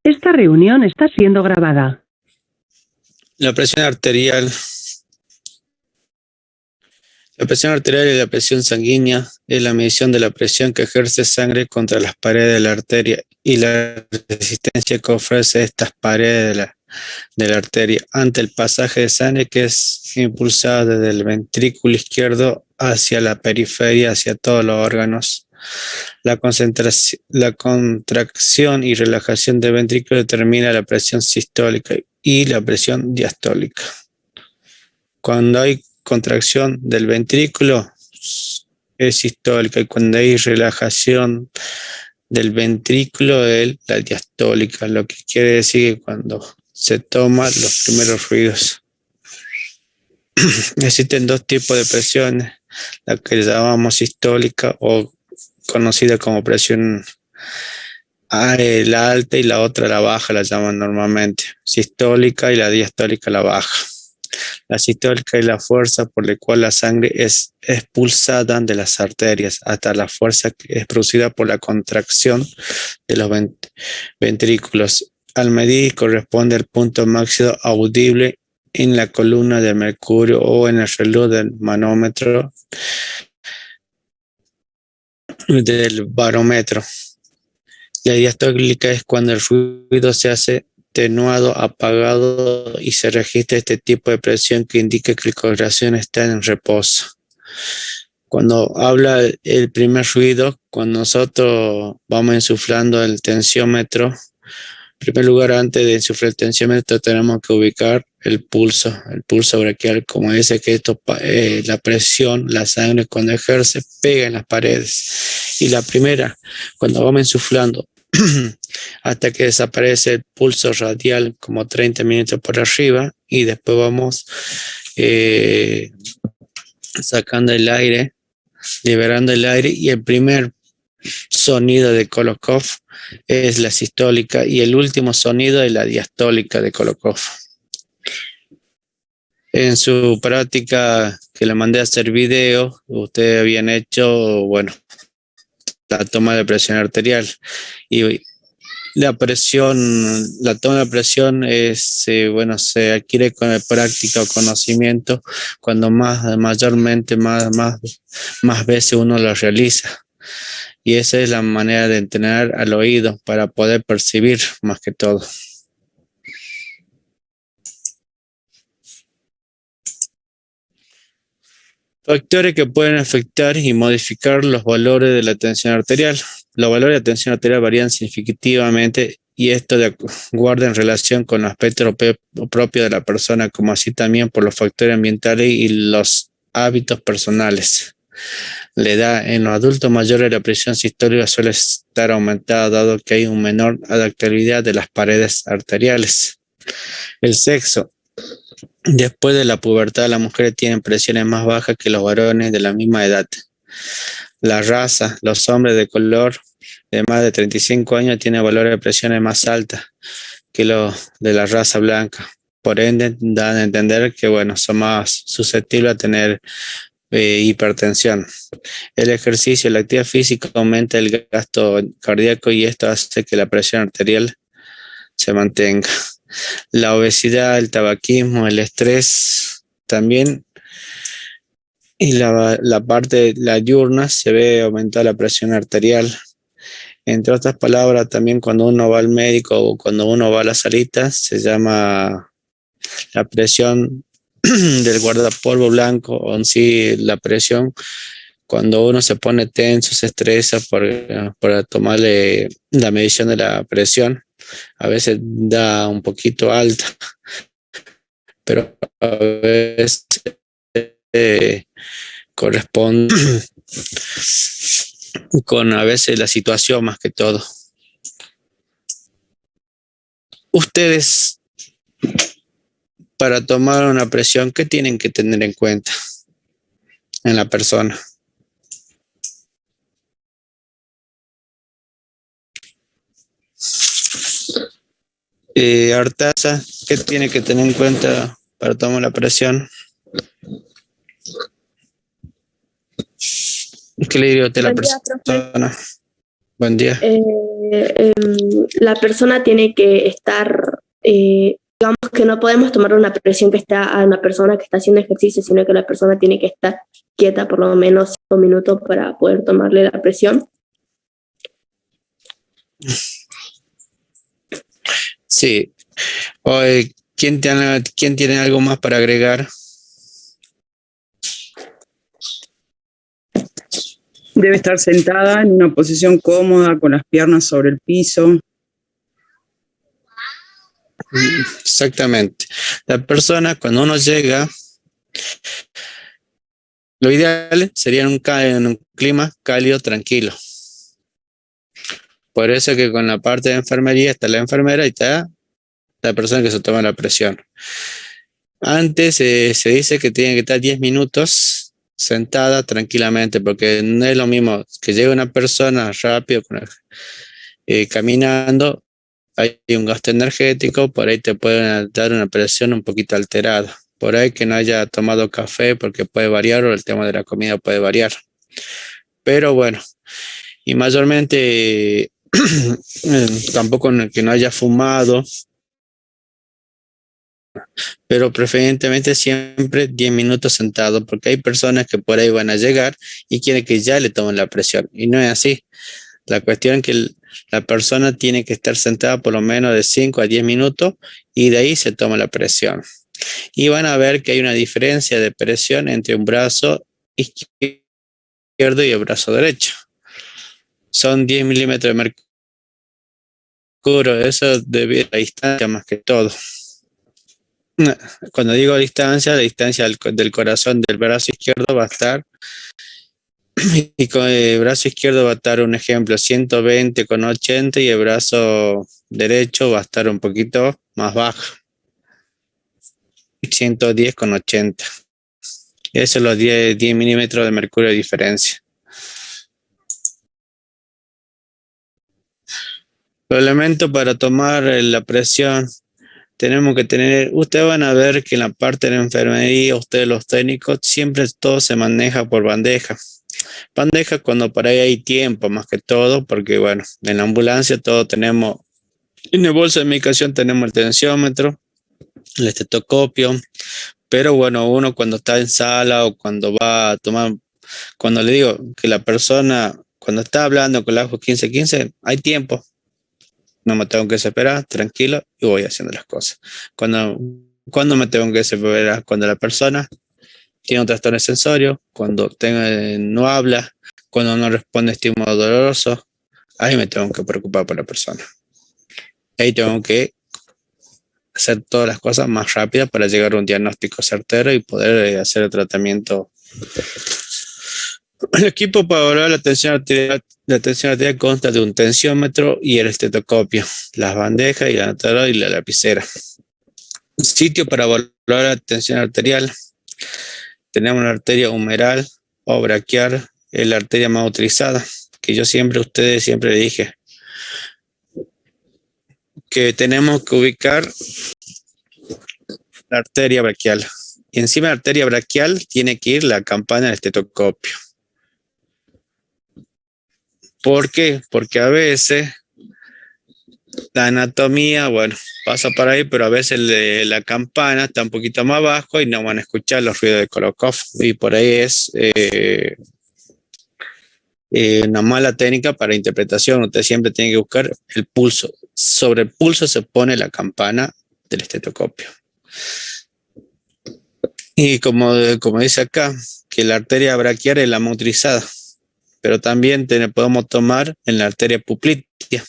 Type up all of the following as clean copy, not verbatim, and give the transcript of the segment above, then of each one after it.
Esta reunión está siendo grabada. La presión arterial. La presión arterial y la presión sanguínea es la medición de la presión que ejerce sangre contra las paredes de la arteria y la resistencia que ofrece estas paredes de la arteria ante el pasaje de sangre que es impulsada desde el ventrículo izquierdo hacia la periferia, hacia todos los órganos. La contracción y relajación del ventrículo determina la presión sistólica y la presión diastólica. Cuando hay contracción del ventrículo es sistólica y cuando hay relajación del ventrículo es la diastólica, lo que quiere decir que cuando se toman los primeros ruidos. Existen dos tipos de presiones, la que llamamos sistólica o conocida como presión la alta y la otra la baja, la llaman normalmente. Sistólica y la diastólica la baja. La sistólica es la fuerza por la cual la sangre es expulsada de las arterias, hasta la fuerza que es producida por la contracción de los ventrículos. Al medir corresponde al punto máximo audible en la columna del mercurio o en el reloj del manómetro del barómetro. La diastólica es cuando el ruido se hace atenuado, apagado y se registra este tipo de presión que indica que el corazón está en reposo. Cuando habla el primer ruido, cuando nosotros vamos insuflando el tensiómetro, en primer lugar, antes de insuflar el tensiómetro, tenemos que ubicar el pulso braquial, como dice que esto, la presión, la sangre cuando ejerce, pega en las paredes. Y la primera, cuando vamos insuflando, hasta que desaparece el pulso radial como 30 minutos por arriba y después vamos sacando el aire, liberando el aire y el primer sonido de Kolokov es la sistólica y el último sonido es la diastólica de Kolokov. En su práctica que le mandé a hacer video, ustedes habían hecho, bueno, la toma de presión arterial y la toma de presión es, bueno, se adquiere con la práctica o conocimiento cuando mayormente más veces uno lo realiza. Y esa es la manera de entrenar al oído para poder percibir más que todo. Factores que pueden afectar y modificar los valores de la tensión arterial. Los valores de la tensión arterial varían significativamente y esto guarda en relación con el aspecto propio de la persona, como así también por los factores ambientales y los hábitos personales. La edad. En los adultos mayores la presión sistólica suele estar aumentada dado que hay una menor adaptabilidad de las paredes arteriales. El sexo. Después de la pubertad, las mujeres tienen presiones más bajas que los varones de la misma edad. La raza. Los hombres de color de más de 35 años tienen valores de presiones más altas que los de la raza blanca. Por ende, dan a entender que, bueno, son más susceptibles a tener hipertensión. El ejercicio, la actividad física aumenta el gasto cardíaco y esto hace que la presión arterial se mantenga. La obesidad, el tabaquismo, el estrés también y la parte de la diurna se ve aumentar la presión arterial. Entre otras palabras, también cuando uno va al médico o cuando uno va a la salita, se llama la presión del guardapolvo blanco o en sí la presión cuando uno se pone tenso, se estresa para tomarle la medición de la presión. A veces da un poquito alta, pero a veces corresponde con a veces la situación más que todo. Ustedes, para tomar una presión, ¿qué tienen que tener en cuenta en la persona? Artaza, ¿qué tiene que tener en cuenta para tomar la presión? ¿Qué le diría a usted a la persona? Buen día. la persona tiene que estar, digamos que no podemos tomar una presión que está a una persona que está haciendo ejercicio, sino que la persona tiene que estar quieta por lo menos 5 minutos para poder tomarle la presión. Sí. Oye, ¿quién tiene algo más para agregar? Debe estar sentada en una posición cómoda, con las piernas sobre el piso. Exactamente. La persona, cuando uno llega, lo ideal sería en un clima cálido, tranquilo. Por eso que con la parte de enfermería está la enfermera y está la persona que se toma la presión. Antes se dice que tiene que estar 10 minutos sentada tranquilamente, porque no es lo mismo que llegue una persona rápido caminando, hay un gasto energético, por ahí te pueden dar una presión un poquito alterada. Por ahí que no haya tomado café porque puede variar, o el tema de la comida puede variar. Pero bueno, y mayormente tampoco que no haya fumado, pero preferentemente siempre 10 minutos sentado, porque hay personas que por ahí van a llegar y quieren que ya le tomen la presión, y no es así. La cuestión es que la persona tiene que estar sentada por lo menos de 5 a 10 minutos y de ahí se toma la presión. Y van a ver que hay una diferencia de presión entre un brazo izquierdo y el brazo derecho. Son 10 milímetros de mercurio, eso debido a la distancia más que todo. Cuando digo distancia, la distancia del corazón del brazo izquierdo va a estar, y con el brazo izquierdo va a estar, un ejemplo, 120/80, y el brazo derecho va a estar un poquito más bajo, 110/80. Eso es los 10 milímetros de mercurio de diferencia. Los elementos para tomar la presión, tenemos que tener, ustedes van a ver que en la parte de la enfermería, ustedes los técnicos, siempre todo se maneja por bandeja. Bandeja cuando por ahí hay tiempo, más que todo, porque bueno, en la ambulancia todo tenemos, en el bolso de medicación tenemos el tensiómetro, el estetoscopio, pero bueno, uno cuando está en sala o cuando va a tomar, cuando le digo que la persona, cuando está hablando con la AJO 1515, hay tiempo, no me tengo que desesperar, tranquilo, y voy haciendo las cosas. Cuando me tengo que desesperar, cuando la persona tiene un trastorno sensorio, cuando no habla, cuando no responde a estímulos dolorosos, ahí me tengo que preocupar por la persona. Ahí tengo que hacer todas las cosas más rápidas para llegar a un diagnóstico certero y poder hacer el tratamiento. El equipo para evaluar la tensión arterial consta de un tensiómetro y el estetoscopio, las bandejas y la anotadora y la lapicera. Sitio para evaluar la tensión arterial. Tenemos la arteria humeral o braquial, es la arteria más utilizada, que yo ustedes siempre le dije que tenemos que ubicar la arteria braquial. Y encima de la arteria braquial tiene que ir la campana del estetoscopio. ¿Por qué? Porque a veces la anatomía, bueno, pasa por ahí, pero a veces la campana está un poquito más abajo y no van a escuchar los ruidos de Kolokov. Y por ahí es una mala técnica para interpretación. Usted siempre tiene que buscar el pulso. Sobre el pulso se pone la campana del estetoscopio. Y como dice acá, que la arteria braquial es la más utilizada, pero también podemos tomar en la arteria poplitea.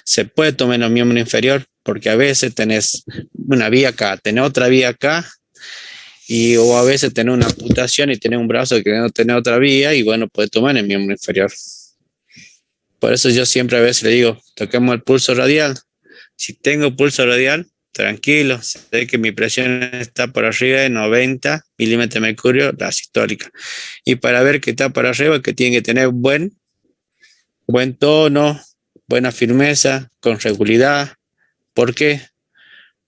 Se puede tomar en el miembro inferior, porque a veces tenés una vía acá, tenés otra vía acá, o a veces tenés una amputación y tenés un brazo que no tenés otra vía, y bueno, puede tomar en el miembro inferior. Por eso yo siempre a veces le digo, toquemos el pulso radial. Si tengo pulso radial, tranquilo, sé que mi presión está por arriba de 90 milímetros de mercurio, la sistólica. Y para ver que está por arriba, que tiene que tener buen tono, buena firmeza, con regularidad. ¿Por qué?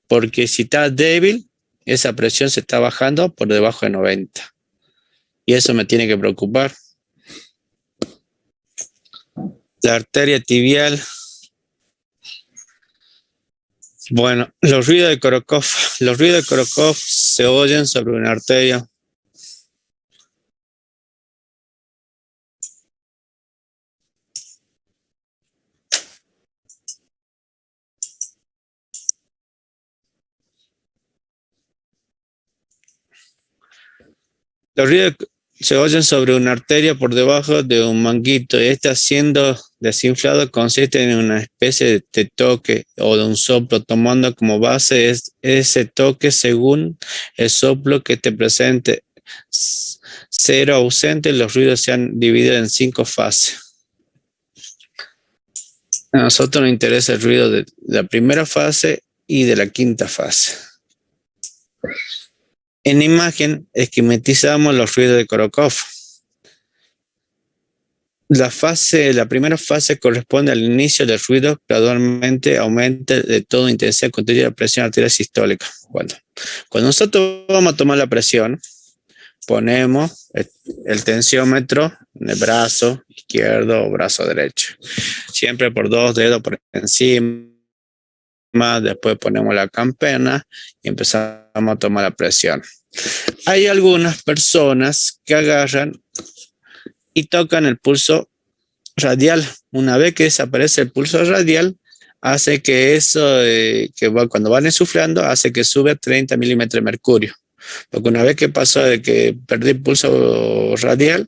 Porque si está débil, esa presión se está bajando por debajo de 90. Y eso me tiene que preocupar. La arteria tibial Bueno, los ruidos de Korokov. Los ruidos de Korokov se oyen sobre una arteria. Los ruidos se oyen sobre una arteria por debajo de un manguito y este siendo desinflado consiste en una especie de toque o de un soplo tomando como base ese toque según el soplo que esté presente. Cero ausente, los ruidos se han dividido en 5 fases. A nosotros nos interesa el ruido de la primera fase y de la quinta fase. En la imagen esquematizamos los ruidos de Korokov. La primera fase corresponde al inicio del ruido, gradualmente aumenta de toda intensidad constituye la presión arterial sistólica. Bueno, cuando nosotros vamos a tomar la presión, ponemos el tensiómetro en el brazo izquierdo o brazo derecho, siempre por 2 dedos por encima. Después ponemos la campana y empezamos a tomar la presión. Hay algunas personas que agarran y tocan el pulso radial. Una vez que desaparece el pulso radial, hace que eso, cuando van insuflando, hace que sube a 30 milímetros de mercurio. Porque una vez que pasó de que perdí el pulso radial,